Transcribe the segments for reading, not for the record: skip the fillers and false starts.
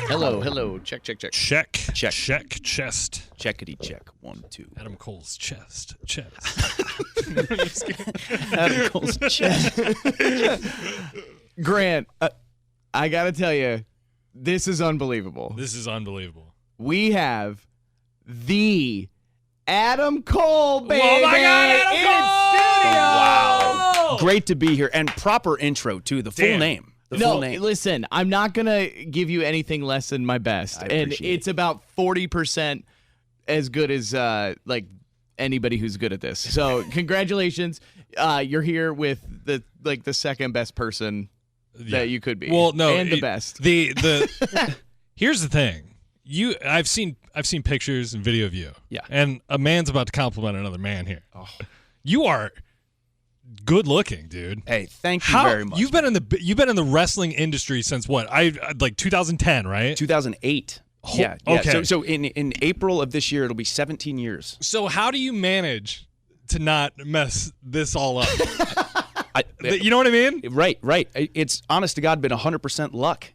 Hello. Check. Check. Chest. Checkity check. 1, 2. Adam Cole's chest. Adam Cole's chest. Grant, I got to tell you, this is unbelievable. We have the Adam Cole, baby. Oh, my God, Adam Cole! Wow. Great to be here. And proper intro, too. The full Damn. name. The No, full name. listen, I'm not going to give you anything less than my best. I And appreciate it's about 40% as good as like anybody who's good at this. So congratulations. You're here with the second best person that you could be. Well, no, and the best. The here's the thing. I've seen pictures and video of you. Yeah. And a man's about to compliment another man here. Oh. You are good looking, dude. Hey, thank you very much. You've been in the wrestling industry since what? Like 2010, right? 2008. Yeah. Okay. So in April of this year, it'll be 17 years. So how do you manage to not mess this all up? You know what I mean? Right. It's honest to God been 100% luck.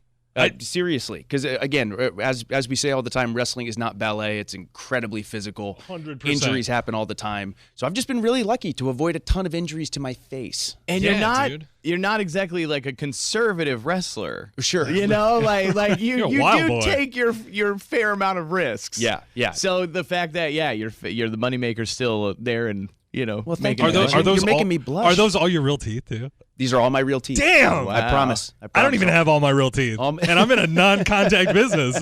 Seriously, because again, as we say all the time, wrestling is not ballet. It's incredibly physical. 100%. Injuries happen all the time. So I've just been really lucky to avoid a ton of injuries to my face. And dude. you're not exactly like a conservative wrestler. Sure. You know, like you You're a you wild do boy. take your fair amount of risks. Yeah. So the fact that you're the moneymaker's still there and Well, thank making you. it Are those You're making all, me blush. Are those all your real teeth, too? These are all my real teeth. Damn! I promise. I don't even have all my real teeth, and I'm in a non-contact business.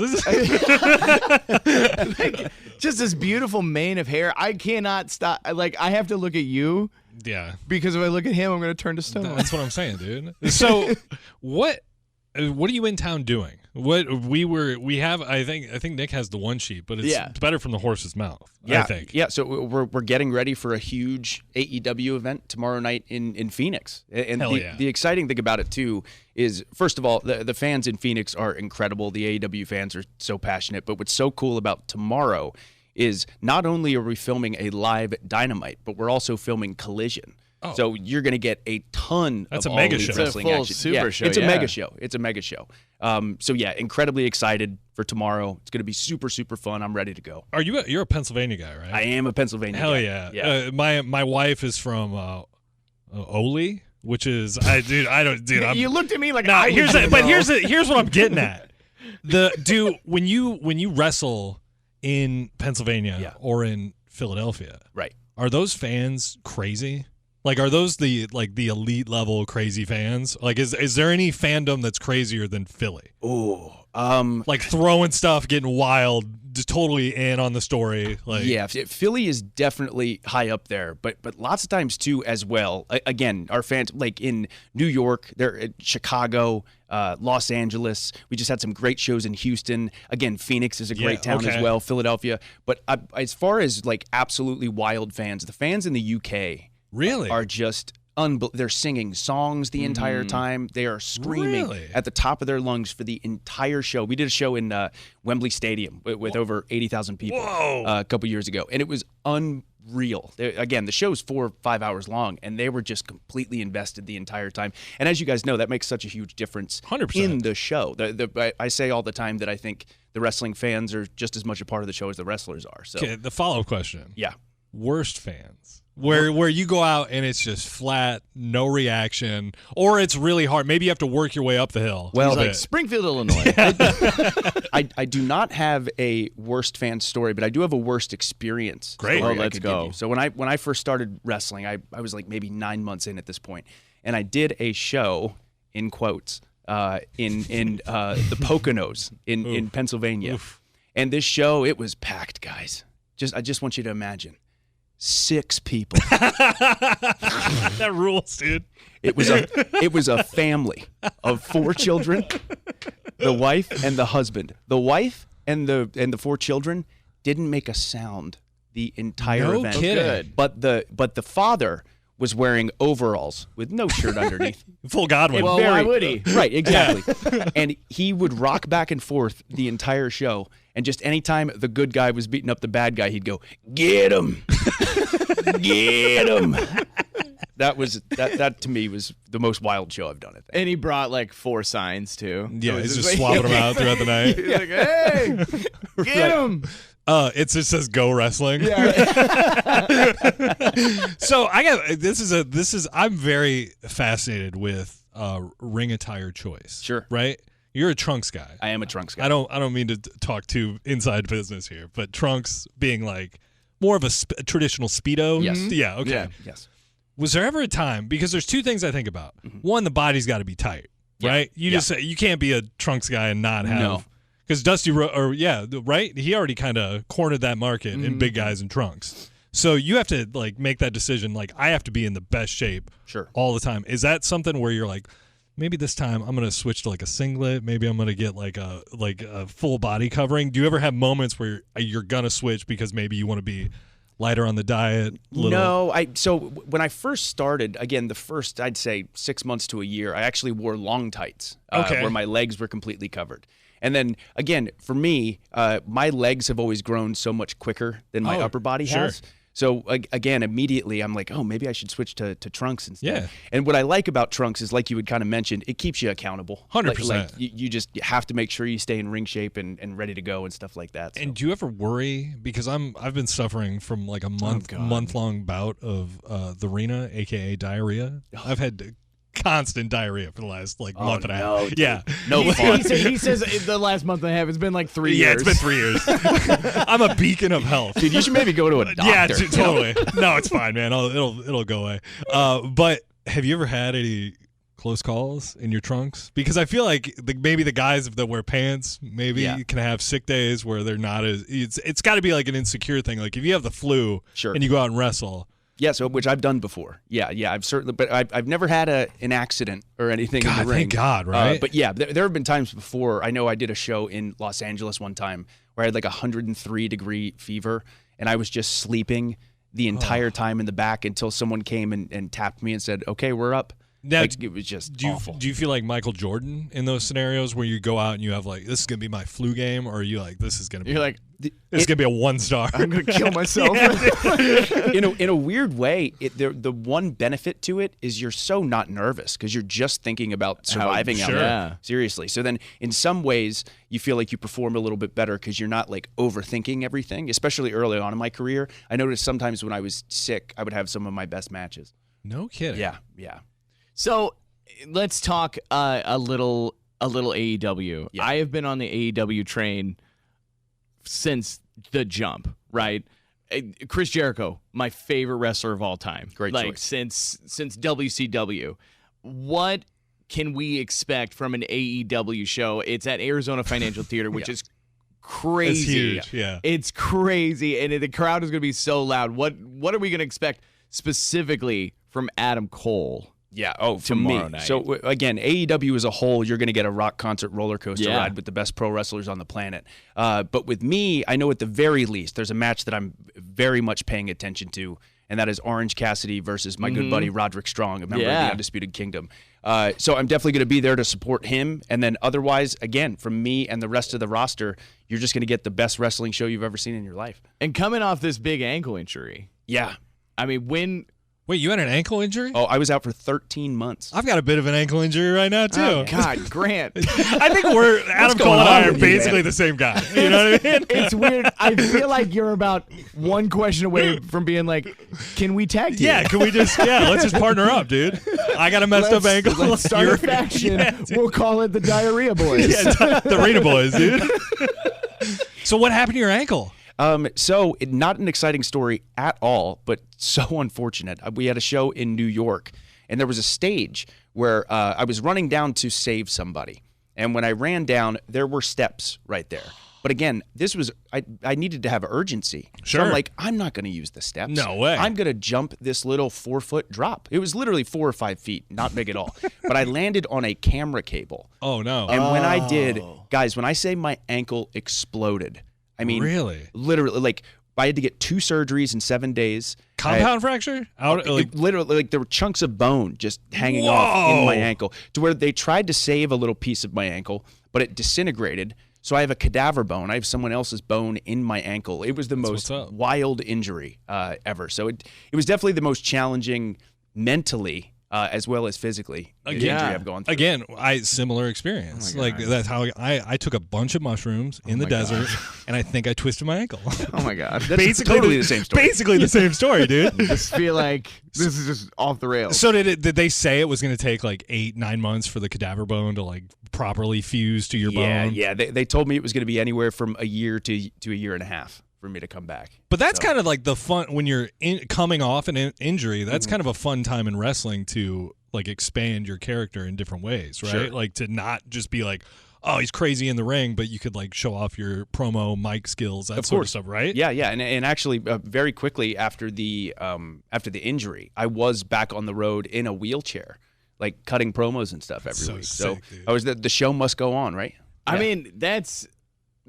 just this beautiful mane of hair. I cannot stop. Like I have to look at you. Yeah, Because if I look at him, I'm going to turn to stone. that's what I'm saying, dude. So, what are you in town doing? We have. I think Nick has the one sheet, but it's better from the horse's mouth. Yeah, I think. Yeah, so we're getting ready for a huge AEW event tomorrow night in Phoenix. And the exciting thing about it, too, is, first of all, the fans in Phoenix are incredible. The AEW fans are so passionate. But what's so cool about tomorrow is not only are we filming a live Dynamite, but we're also filming Collision. Oh. So you're going to get a ton That's of a mega all show. elite wrestling It's a full action. super show, It's a yeah. mega show. It's a mega show. So yeah, incredibly excited for tomorrow. It's going to be super, super fun. I'm ready to go. You're a Pennsylvania guy, right? I am a Pennsylvania Hell guy. yeah. My wife is from Ole, which is You looked at me like Nah, I here's was here's what I'm getting at. When you wrestle in Pennsylvania or in Philadelphia, Right. are those fans crazy? Like, are those the elite level crazy fans? Like, is there any fandom that's crazier than Philly? Oh, Like throwing stuff, getting wild, just totally in on the story. Like, yeah, Philly is definitely high up there, but lots of times too as well. Again, our fans like in New York, they're Chicago, Los Angeles. We just had some great shows in Houston. Again, Phoenix is a great town as well. Philadelphia, but as far as like absolutely wild fans, the fans in the UK really are just they're singing songs the entire time. They are screaming at the top of their lungs for the entire show. We did a show in Wembley Stadium with over 80,000 people a couple years ago, and it was unreal. Again, the show's 4 or 5 hours long, and they were just completely invested the entire time. And as you guys know, that makes such a huge difference 100%. in the show. I say all the time that I think the wrestling fans are just as much a part of the show as the wrestlers are. So, Okay, the follow-up question. yeah. Worst fans. Where you go out and it's just flat, no reaction, or it's really hard. Maybe you have to work your way up the hill. Well, like Springfield, Illinois. I do not have a worst fan story, but I do have a worst experience. Great. story Oh, I let's could go. give you. So when I first started wrestling, I was like maybe 9 months in at this point, and I did a show in quotes in the Poconos in Pennsylvania, and this show, it was packed, guys. I just want you to imagine 6 people. That rules, dude. It was a family of 4 children, the wife and the husband. The wife and the 4 children didn't make a sound the entire No event. kidding. But the father was wearing overalls with no shirt underneath. Full Godwin. Well, why would he? Right, exactly. And he would rock back and forth the entire show. And just anytime the good guy was beating up the bad guy, he'd go, "Get him, get him." that to me was the most wild show I've done. I think. And he brought like 4 signs too. Yeah, he's just swapping them out throughout the night. He's like, hey, get him. It just says "Go Wrestling." Yeah. So I'm very fascinated with ring attire choice. Sure. Right. You're a trunks guy. I am a trunks guy. I don't mean to talk too inside business here, but trunks being like more of a traditional Speedo. Yes. Yeah. Okay. Yeah. Yes. Was there ever a time, because there's 2 things I think about. One, the body's got to be tight, right? You can't be a trunks guy and not have, because right? He already kind of cornered that market in big guys and trunks. So you have to like make that decision. Like, I have to be in the best shape all the time. Is that something where you're like, maybe this time I'm going to switch to like a singlet. Maybe I'm going to get like a full body covering. Do you ever have moments where you're going to switch because maybe you want to be lighter on the diet? No, so when I first started, again, the first, I'd say 6 months to a year, I actually wore long tights where my legs were completely covered. And then, again, for me, my legs have always grown so much quicker than my upper body has. So, again, immediately I'm like, oh, maybe I should switch to trunks instead. Yeah. And what I like about trunks is, like you had kind of mentioned, it keeps you accountable. 100%. Like you just have to make sure you stay in ring shape and ready to go and stuff like that. So. And do you ever worry, because I've been suffering from like a month-long bout of the Rena, a.k.a. diarrhea. I've had constant diarrhea for the last month and a half. Dude. Yeah. No fun. He says the last month and a half, it's been like 3 years. Yeah, it's been 3 years. I'm a beacon of health. Dude, you should maybe go to a doctor. Yeah, totally. No, it's fine, man. It'll go away. But have you ever had any close calls in your trunks? Because I feel like maybe the guys that wear pants maybe can have sick days where they're not as. It's got to be like an insecure thing. Like if you have the flu and you go out and wrestle. Yeah, so which I've done before. Yeah, I've certainly, but I've never had an accident or anything in the ring. Thank God, right? But yeah, there have been times before. I know I did a show in Los Angeles one time where I had like 103-degree fever, and I was just sleeping the entire time in the back until someone came and tapped me and said, "Okay, we're up." Now, it was just awful. Do you feel like Michael Jordan in those scenarios where you go out and you have like, this is going to be my flu game, or are you like, this is going to be... You're like... This is going to be a 1-star. I'm going to kill myself. In a weird way, the one benefit to it is you're so not nervous because you're just thinking about surviving out there. Yeah. Seriously. So then in some ways, you feel like you perform a little bit better because you're not like overthinking everything, especially early on in my career. I noticed sometimes when I was sick, I would have some of my best matches. No kidding. Yeah. So let's talk a little AEW. Yeah. I have been on the AEW train since the jump, right? Chris Jericho, my favorite wrestler of all time. Great choice. Since WCW. What can we expect from an AEW show? It's at Arizona Financial Theater, which is crazy. It's huge, yeah. It's crazy, and the crowd is going to be so loud. What are we going to expect specifically from Adam Cole? Yeah. Tomorrow night. So again, AEW as a whole, you're going to get a rock concert roller coaster ride with the best pro wrestlers on the planet. But with me, I know at the very least, there's a match that I'm very much paying attention to, and that is Orange Cassidy versus my good buddy Roderick Strong, a member of the Undisputed Kingdom. So I'm definitely going to be there to support him. And then otherwise, again, from me and the rest of the roster, you're just going to get the best wrestling show you've ever seen in your life. And coming off this big ankle injury. Yeah. I mean, Wait, you had an ankle injury? Oh, I was out for 13 months. I've got a bit of an ankle injury right now, too. Oh, God, Grant. I think Adam Cole and I are basically the same guy. You know what I mean? It's weird. I feel like you're about one question away from being like, can we tag team? Yeah, can we let's just partner up, dude. I got a messed up ankle. Let's start a faction. Yeah, we'll call it the Diarrhea Boys. The Rena Boys, dude. So what happened to your ankle? So not an exciting story at all, but so unfortunate. We had a show in New York, and there was a stage where I was running down to save somebody. And when I ran down, there were steps right there. But again, this was, I needed to have urgency. Sure. So I'm like, I'm not going to use the steps. No way. I'm going to jump this little 4-foot drop. It was literally 4 or 5 feet, not big at all. But I landed on a camera cable. Oh, no. And when I did, guys, when I say my ankle exploded, I mean, really? Literally, like, I had to get 2 surgeries in 7 days. Compound fracture? Literally, like, there were chunks of bone just hanging off in my ankle to where they tried to save a little piece of my ankle, but it disintegrated. So I have a cadaver bone. I have someone else's bone in my ankle. It was the most wild injury ever. So it was definitely the most challenging mentally as well as physically. The injury I've gone through. Again, similar experience. That's how I took a bunch of mushrooms in the desert, and I think I twisted my ankle. Oh my god! That's basically totally the same story. Basically the same story, dude. I just feel like this is just off the rails. So did they say it was going to take like 8-9 months for the cadaver bone to like properly fuse to your bone? Yeah. They told me it was going to be anywhere from a year to a year and a half for me to come back. But that's kind of like the fun when you're coming off an injury. That's kind of a fun time in wrestling to like expand your character in different ways, right? Sure. Like to not just be like, oh, he's crazy in the ring, but you could like show off your promo mic skills, that sort of stuff, right? Yeah. And actually, very quickly after the injury, I was back on the road in a wheelchair, like cutting promos and stuff every week. Sick, so I was the show must go on, right? I mean, that's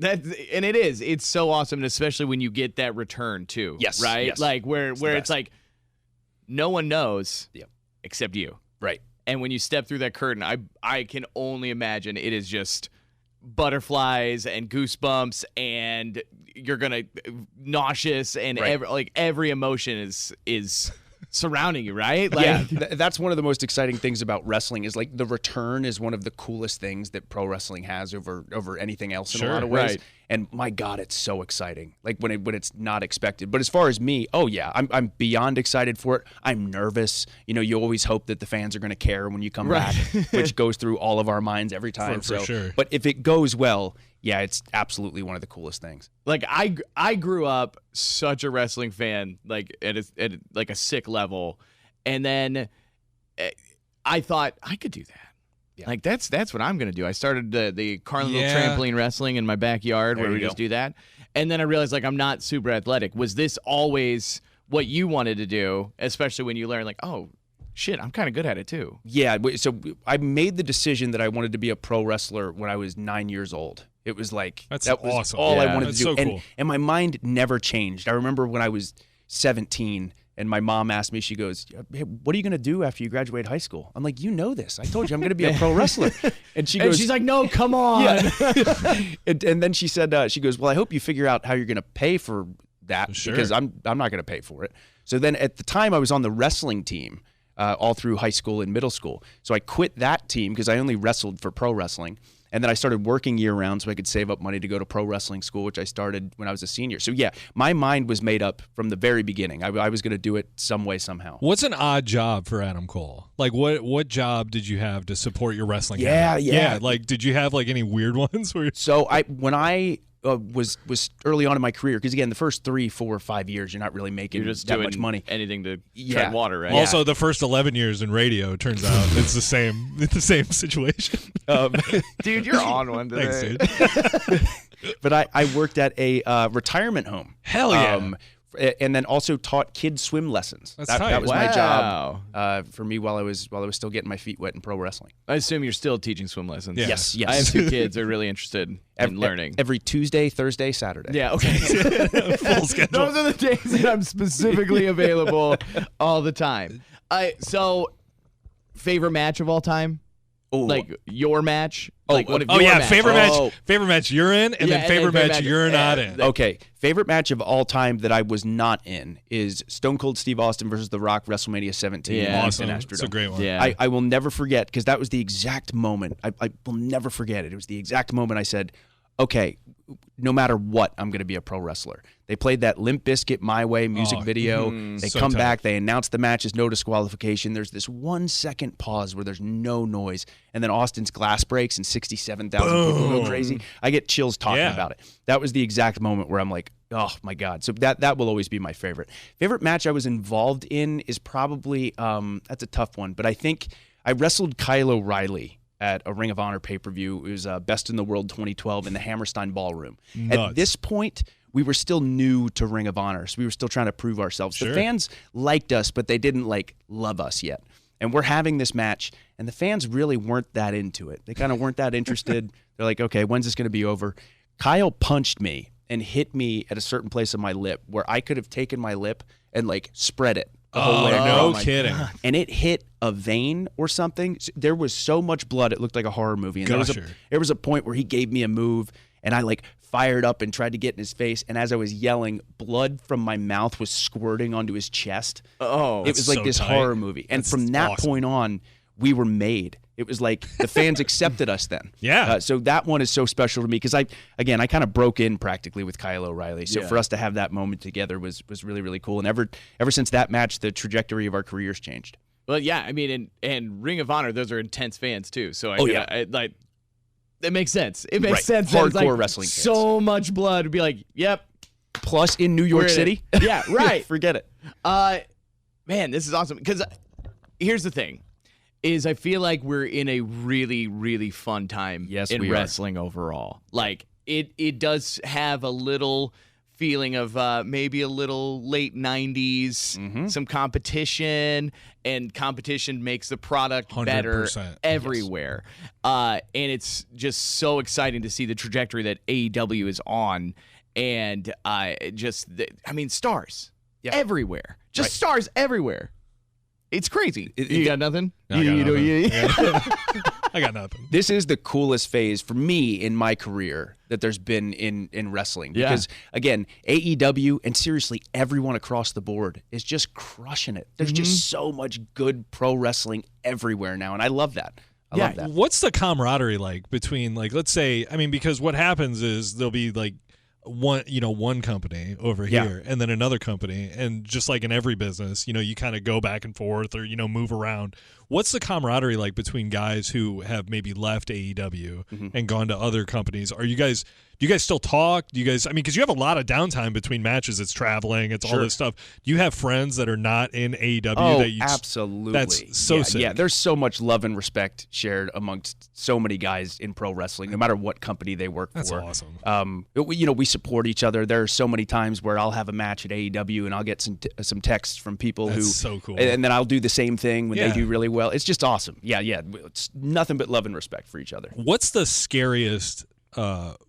and it's so awesome, especially when you get that return too. Yes, right. yes. Like where it's like no one knows, except you. Right. And when you step through that curtain, I can only imagine it is just butterflies and goosebumps, and you're gonna nauseous, and every emotion is surrounding you, right? Like, that's one of the most exciting things about wrestling is like the return is one of the coolest things that pro wrestling has over anything else in a lot of ways. Right. And my God, it's so exciting. Like when it's not expected. But as far as me, I'm beyond excited for it. I'm nervous. You know, you always hope that the fans are going to care when you come back, which goes through all of our minds every time. For sure. But if it goes well, yeah, it's absolutely one of the coolest things. Like I grew up such a wrestling fan, like at like a sick level, and then I thought I could do that. Yeah. Like that's what I'm gonna do. I started the Carlinville trampoline wrestling in my backyard where we just do that, and then I realized like I'm not super athletic. Was this always what you wanted to do? Especially when you learn like, oh shit, I'm kind of good at it too. Yeah, so I made the decision that I wanted to be a pro wrestler when I was 9 years old. It was like that was awesome. all I wanted That's to do. So cool. And my mind never changed. I remember when I was 17 and my mom asked me, she goes, hey, what are you going to do after you graduate high school? I'm like, you know this. I told you I'm going to be a pro wrestler. And she's like, no, come on. Yeah. and then she said, she goes, well, I hope you figure out how you're going to pay for that because I'm not going to pay for it. So then at the time I was on the wrestling team all through high school and middle school. So I quit that team because I only wrestled for pro wrestling. And then I started working year-round so I could save up money to go to pro wrestling school, which I started when I was a senior. So, yeah, my mind was made up from the very beginning. I was going to do it some way, somehow. What's an odd job for Adam Cole? Like, what job did you have to support your wrestling? Yeah. Like, did you have, like, any weird ones? So, when I was early on in my career, because, again, the first 3, 4, 5 years, you're not really making that much money. Anything to tread water, right? Also, the first 11 years in radio, turns out it's the same situation. Dude, you're on one today. Thanks, dude. But I worked at a retirement home. Hell yeah. And then also taught kids swim lessons. That's tight. That was my job for me while I was still getting my feet wet in pro wrestling. I assume you're still teaching swim lessons. Yeah. Yes. I have 2 kids that are really interested in learning. Every Tuesday, Thursday, Saturday. Yeah, okay. Full schedule. Those are the days that I'm specifically available all the time. So, favorite match of all time? Ooh. Like your match? Favorite match you're in, and then favorite match you're not in. Okay, favorite match of all time that I was not in is Stone Cold Steve Austin versus The Rock, WrestleMania 17. Yeah, awesome. It's a great one. Yeah. I will never forget, because that was the exact moment. I will never forget it. It was the exact moment I said, okay, no matter what, I'm going to be a pro wrestler. They played that Limp Bizkit My Way music video. They come back. They announce the match as no disqualification. There's this 1 second pause where there's no noise, and then Austin's glass breaks and 67,000 people go crazy. I get chills talking about it. That was the exact moment where I'm like, oh my God. So that will always be my favorite. Favorite match I was involved in is probably, that's a tough one, but I think I wrestled Kyle O'Reilly at a Ring of Honor pay-per-view. It was Best in the World 2012 in the Hammerstein Ballroom. Nuts. At this point, we were still new to Ring of Honor, so we were still trying to prove ourselves. Sure. The fans liked us, but they didn't love us yet. And we're having this match, and the fans really weren't that into it. They kind of weren't that interested. They're like, okay, when's this going to be over? Kyle punched me and hit me at a certain place on my lip where I could have taken my lip and spread it. No kidding. And it hit a vein or something. There was so much blood, it looked like a horror movie. And there was a point where he gave me a move, and I like fired up and tried to get in his face. And as I was yelling, blood from my mouth was squirting onto his chest. Oh, it was like so this tight. horror movie. And That's from that awesome. point on, we were made. It was like the fans accepted us then. Yeah. So that one is so special to me because I kind of broke in practically with Kyle O'Reilly. So for us to have that moment together was really, really cool. And ever since that match, the trajectory of our careers changed. Well, yeah, I mean, and Ring of Honor, those are intense fans too. So like it makes sense. It makes sense. That it's Hardcore like wrestling fans. So much blood would be like, yep. Plus in New York We're in City. it. Yeah, right. Forget it. Man, this is awesome. Because here's the thing. Is I feel like we're in a really, really fun time in wrestling overall. Like, it does have a little feeling of maybe a little late 90s, some competition, and competition makes the product better 100%, everywhere. And it's just so exciting to see the trajectory that AEW is on. And stars everywhere. Just stars everywhere. It's crazy. You got nothing? No, I got nothing. This is the coolest phase for me in my career that there's been in wrestling. Because, again, AEW and seriously everyone across the board is just crushing it. There's just so much good pro wrestling everywhere now, and I love that. I love that. What's the camaraderie like between, like, let's say, I mean, because what happens is there'll be, like, one company over here and then another company, and just like in every business, you kind of go back and forth or move around. What's the camaraderie like between guys who have maybe left AEW and gone to other companies? Do you guys still talk? Do you guys, I mean, because you have a lot of downtime between matches. It's traveling, it's all this stuff. Do you have friends that are not in AEW? Absolutely. That's so sick. Yeah, there's so much love and respect shared amongst so many guys in pro wrestling, no matter what company they work That's for. awesome. We support each other. There are so many times where I'll have a match at AEW and I'll get some texts from people That's so cool. and then I'll do the same thing when they do really well. It's just awesome. Yeah. It's nothing but love and respect for each other. What's the scariest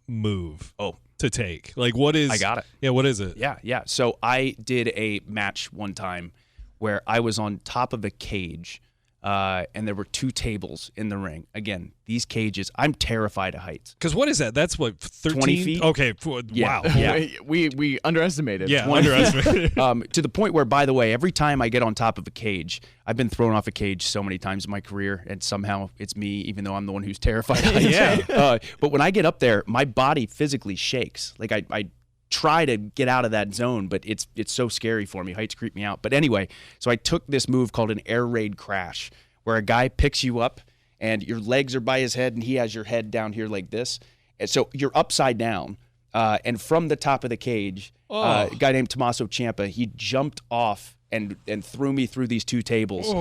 move to take? Like, what is... I got it. Yeah, what is it? Yeah. So I did a match one time where I was on top of a cage, and there were 2 tables in the ring. Again, these cages, I'm terrified of heights. Because what is that? That's what, 13? 20 feet? Okay, Yeah. wow. Yeah. We underestimated. Yeah, underestimated. To the point where, by the way, every time I get on top of a cage, I've been thrown off a cage so many times in my career, and somehow it's me, even though I'm the one who's terrified of heights. But when I get up there, my body physically shakes. Like I try to get out of that zone, but it's so scary for me. Heights creep me out. But anyway, so I took this move called an air raid crash, where a guy picks you up and your legs are by his head and he has your head down here like this. And so you're upside down. And from the top of the cage, a guy named Tommaso Ciampa, he jumped off and threw me through these 2 tables.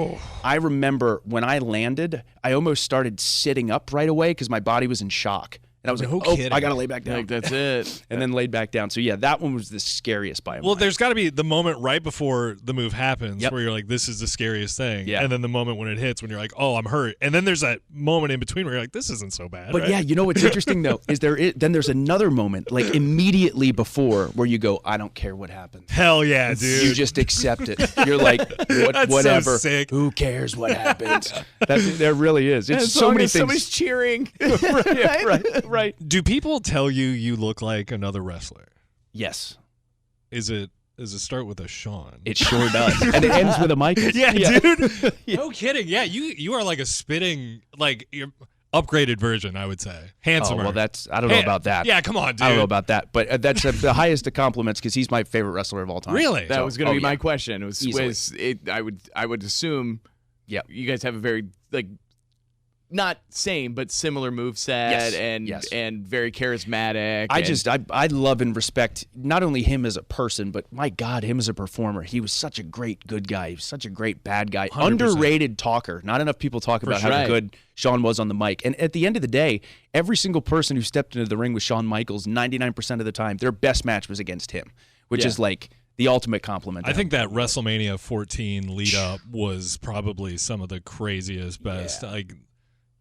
I remember when I landed, I almost started sitting up right away because my body was in shock. And I was like, kidding. I got to lay back down. Like, that's it. And then laid back down. So, yeah, that one was the scariest by a Well, mile. there's got to be the moment right before the move happens Yep. where you're like, this is the scariest thing. Yeah. And then the moment when it hits when you're like, oh, I'm hurt. And then there's that moment in between where you're like, this isn't so bad. But right? yeah, you know what's interesting though is then there's another moment like immediately before where you go, I don't care what happens. Hell yeah, dude. You just accept it. You're like, That's whatever. so sick. Who cares what happens? There really is. It's As so long many as things. somebody's cheering. Right. Do people tell you look like another wrestler? Yes, Does it start with a Sean? it sure does, and it ends with a Michael. Yeah, dude. No kidding. Yeah, you are like a spitting, like, your upgraded version, I would say. Oh Handsomer. well, I don't know about that. Yeah, come on, dude. I don't know about that, but that's the highest of compliments because he's my favorite wrestler of all time. Really? That was going to be my yeah. question. Easily. I would assume. Yeah. You guys have a very not same but similar moveset and very charismatic. I love and respect not only him as a person, but my God, him as a performer. He was such a great good guy. He was such a great bad guy. 100%. Underrated talker. Not enough people talk about how good Shawn was on the mic. And at the end of the day, every single person who stepped into the ring with Shawn Michaels, 99% of the time, their best match was against him, which is like the ultimate compliment. I think that WrestleMania 14 lead up was probably some of the craziest, best.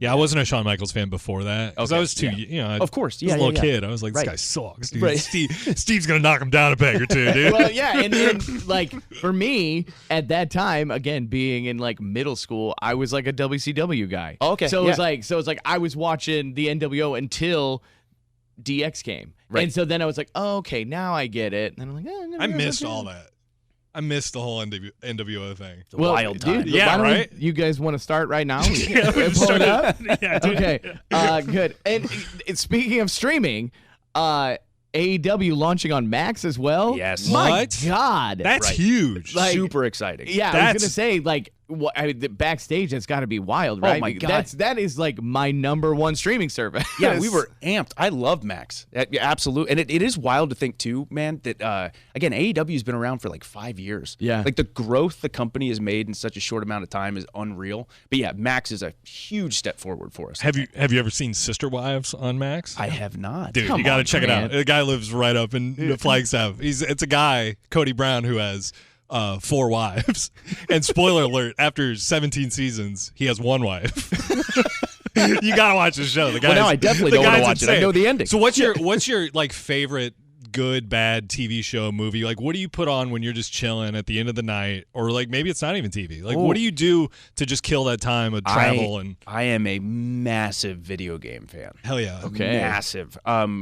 Yeah, I wasn't a Shawn Michaels fan before that because I was too, of course, I was a little kid. I was like, this guy sucks, dude. Steve's gonna knock him down a peg or two, dude. Well, yeah, and like for me at that time, again being in like middle school, I was like a WCW guy. Oh, okay, so it was like I was watching the NWO until DX came. Right. And so then I was like, oh, okay, now I get it. And then I'm like, I missed all that. I missed the whole NWO thing. It's a wild time. Dude, Yeah, right? You guys want to start right now? Yeah, we Pull it up? Yeah, dude. Okay, good. And speaking of streaming, AEW launching on Max as well. Yes. My What? God. That's Right. huge. Like- Super exciting. Yeah, I was That's- gonna say the backtage. That's got to be wild, right? my God. that is like my number one streaming service. Yeah, we were amped. I love Max. Absolutely. And it is wild to think, too, man, that, again, AEW has been around for like 5 years. Yeah. Like the growth the company has made in such a short amount of time is unreal. But yeah, Max is a huge step forward for us. Have you ever seen Sister Wives on Max? I have not. Dude, Come you got to on, check it out. man. The guy lives right up in Flagstaff. It's a guy, Cody Brown, who has 4 wives. And spoiler alert, after 17 seasons, he has 1 wife. You got to watch this show. The Well, now I definitely don't want to watch it. I know the ending. So what's your like favorite good, bad TV show, movie? Like, what do you put on when you're just chilling at the end of the night? Or like maybe it's not even TV. Like, what do you do to just kill that time of travel? I am a massive video game fan. Hell yeah. Okay. Massive.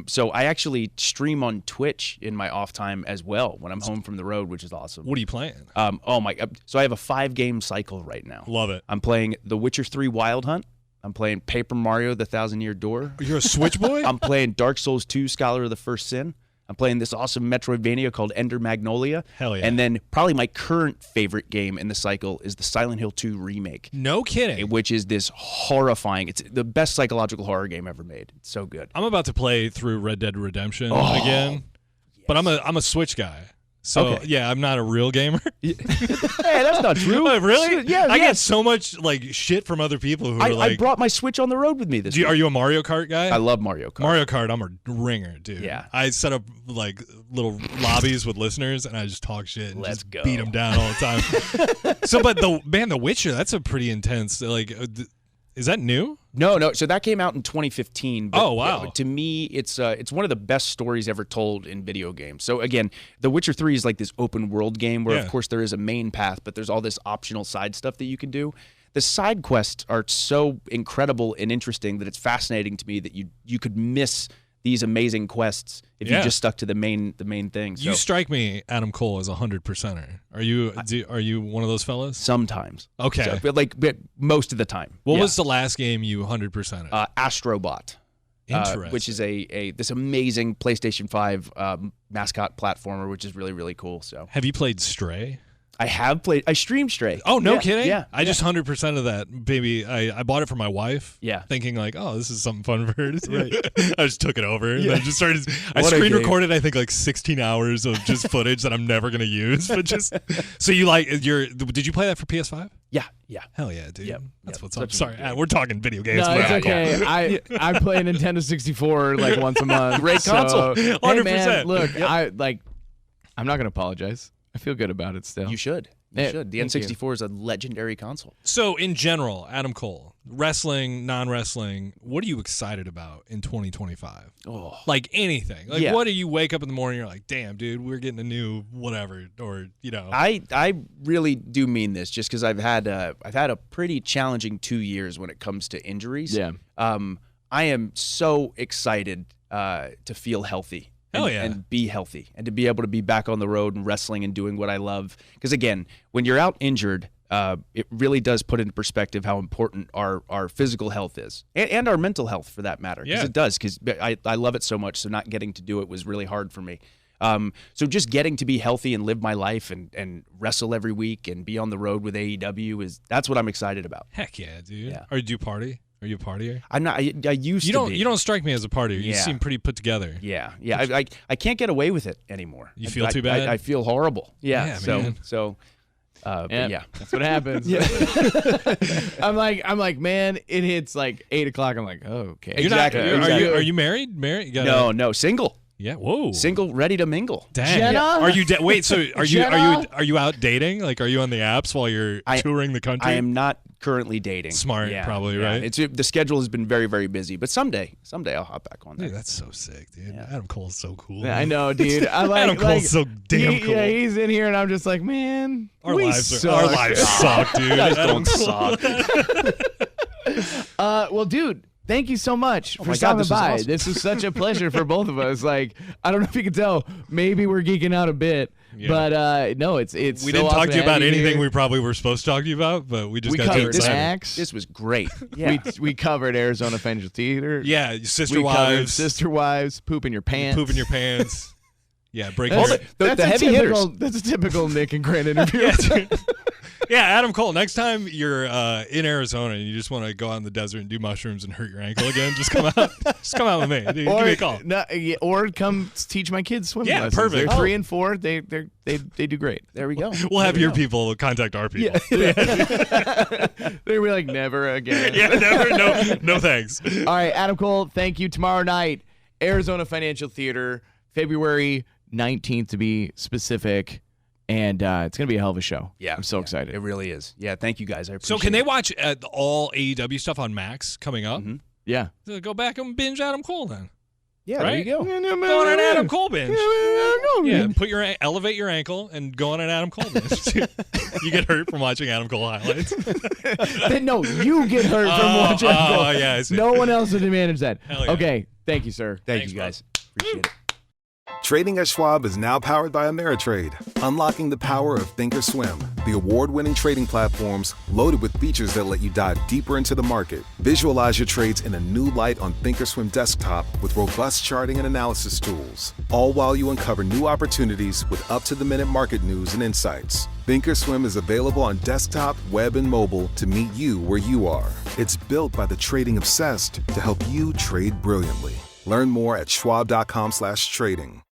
So I actually stream on Twitch in my off time as well when I'm home from the road, which is awesome. What are you playing? So I have a 5-game cycle right now. Love it. I'm playing The Witcher 3 Wild Hunt. I'm playing Paper Mario: The Thousand-Year Door. You're a Switch boy? I'm playing Dark Souls 2 Scholar of the First Sin. I'm playing this awesome Metroidvania called Ender Magnolia. Hell yeah. And then probably my current favorite game in the cycle is the Silent Hill 2 remake, No kidding. which is this horrifying. It's the best psychological horror game ever made. It's so good. I'm about to play through Red Dead Redemption again, but I'm a Switch guy. So Okay. yeah, I'm not a real gamer. Hey, that's not true. Oh, really? Yeah, I yeah. get so much like shit from other people who are I like, brought my Switch on the road with me this week. Are you a Mario Kart guy? I love Mario Kart. Mario Kart, I'm a ringer, dude. Yeah. I set up like little lobbies with listeners, and I just talk shit and Let's just go. beat them down all the time. So, but The Witcher, that's a pretty intense. Like, is that new? No. So that came out in 2015. But Oh, wow. To me, it's one of the best stories ever told in video games. So again, The Witcher 3 is like this open world game where, Yeah. of course, there is a main path, but there's all this optional side stuff that you can do. The side quests are so incredible and interesting that it's fascinating to me that you could miss these amazing quests if Yeah. you just stuck to the main thing. So You strike me, Adam Cole, as a 100%er. Are you one of those fellas? sometimes, Okay. So, but most of the time. What Yeah. was the last game you 100%ed? Astrobot? Interesting. Which is this amazing PlayStation 5 mascot platformer, which is really, really cool. So Have you played Stray? I streamed Stray. Oh, no Yeah, kidding? Yeah. I just 100% of that, baby. I bought it for my wife. Yeah. Thinking like, oh, this is something fun for her to see. I just took it over and then just started. I What a screen game. recorded, I think, like 16 hours of just footage that I'm never going to use. But just so did you play that for PS5? Yeah. Hell yeah, dude. Yep. That's Yep. what's up. Such a Sorry, good game. we're talking video games. No, it's now. okay. I play Nintendo 64 like once a month. Great console. Hey, 100%. man, look, I'm not gonna apologize. I feel good about it still. You should. Yeah, You should. The thank you. N64 is a legendary console. So in general, Adam Cole, wrestling, non-wrestling, what are you excited about in 2025? Oh. Like anything. Like Yeah. what do you wake up in the morning, you're like, damn, dude, we're getting a new whatever, or I really do mean this just because I've had a pretty challenging 2 years when it comes to injuries. Yeah. I am so excited to feel healthy. Hell yeah. And be healthy and to be able to be back on the road and wrestling and doing what I love. Because again, when you're out injured, it really does put into perspective how important our physical health is and our mental health for that matter. Because Yeah. it does. Because I love it so much. So not getting to do it was really hard for me. So just getting to be healthy and live my life and wrestle every week and be on the road with AEW that's what I'm excited about. heck yeah, dude. Yeah. Or do you party? Are you a partier? I'm not. I used You to don't. be. You don't strike me as a partier. You Yeah. seem pretty put together. Yeah. I can't get away with it anymore. You feel too bad? I feel horrible. Yeah. Yeah, so man. so. But yeah. That's what happens. I'm like, man, it hits like 8 o'clock. I'm like, oh, okay. You're not- Exactly. Are you married? Married? You got No, single. Yeah. Whoa. Single, ready to mingle. Dang. Jenna? Are you? Wait. So are you? Jenna? Are you out dating? Like, are you on the apps while you're touring the country? I am not currently dating. Smart, Yeah, probably, yeah. right? The schedule has been very, very busy, but someday I'll hop back on there. Dude, that's so sick, dude. Yeah. Adam Cole's so cool. I know, dude. I like, Adam Cole's so damn he- cool. Yeah, he's in here, and I'm just like, man, Our we lives suck. suck, dude. Guys Adam don't suck. Well, dude, Thank you so much for my God, stopping this was by. awesome. This was such a pleasure for both of us. Like, I don't know if you can tell, maybe we're geeking out a bit, but no, it's. We so didn't talk awesome to you about have anything here. we probably were supposed to talk to you about, but we just We got too covered excited. Max. This was great. Yeah. We covered Arizona Financial Theater. Yeah, sister we covered wives, sister wives, poop in your pants. poop in your pants. Yeah, break All your. the a heavy typical, hitters. That's a typical Nick and Grant interview. Yeah, dude. Yeah, Adam Cole. Next time you're in Arizona and you just want to go out in the desert and do mushrooms and hurt your ankle again, just come out. Just come out with me. Dude, give me a call. Or come teach my kids swimming Yeah, lessons. perfect. They're 3 and 4. They do great. There we go. We'll have your people contact our people. They were like, never again. Yeah, never. No, thanks. All right, Adam Cole, thank you. Tomorrow night, Arizona Financial Theater, February 19th to be specific. And it's going to be a hell of a show. Yeah. I'm so excited. It really is. Yeah, thank you guys. I appreciate So can they it. watch all AEW stuff on Max coming up? Mm-hmm. Yeah. So go back and binge Adam Cole then. Yeah, right? there you go. Go on an Adam Cole binge. Yeah, Yeah. elevate your ankle and go on an Adam Cole binge. You get hurt from watching Adam Cole highlights. No, you get hurt from watching. Oh, yeah, I see. No one else would manage that. Hell yeah. Okay, thank you, sir. Thank Thanks, you guys. Appreciate it. Trading at Schwab is now powered by Ameritrade, unlocking the power of Thinkorswim, the award-winning trading platforms loaded with features that let you dive deeper into the market. Visualize your trades in a new light on Thinkorswim desktop with robust charting and analysis tools, all while you uncover new opportunities with up-to-the-minute market news and insights. Thinkorswim is available on desktop, web, and mobile to meet you where you are. It's built by the trading obsessed to help you trade brilliantly. Learn more at schwab.com/trading.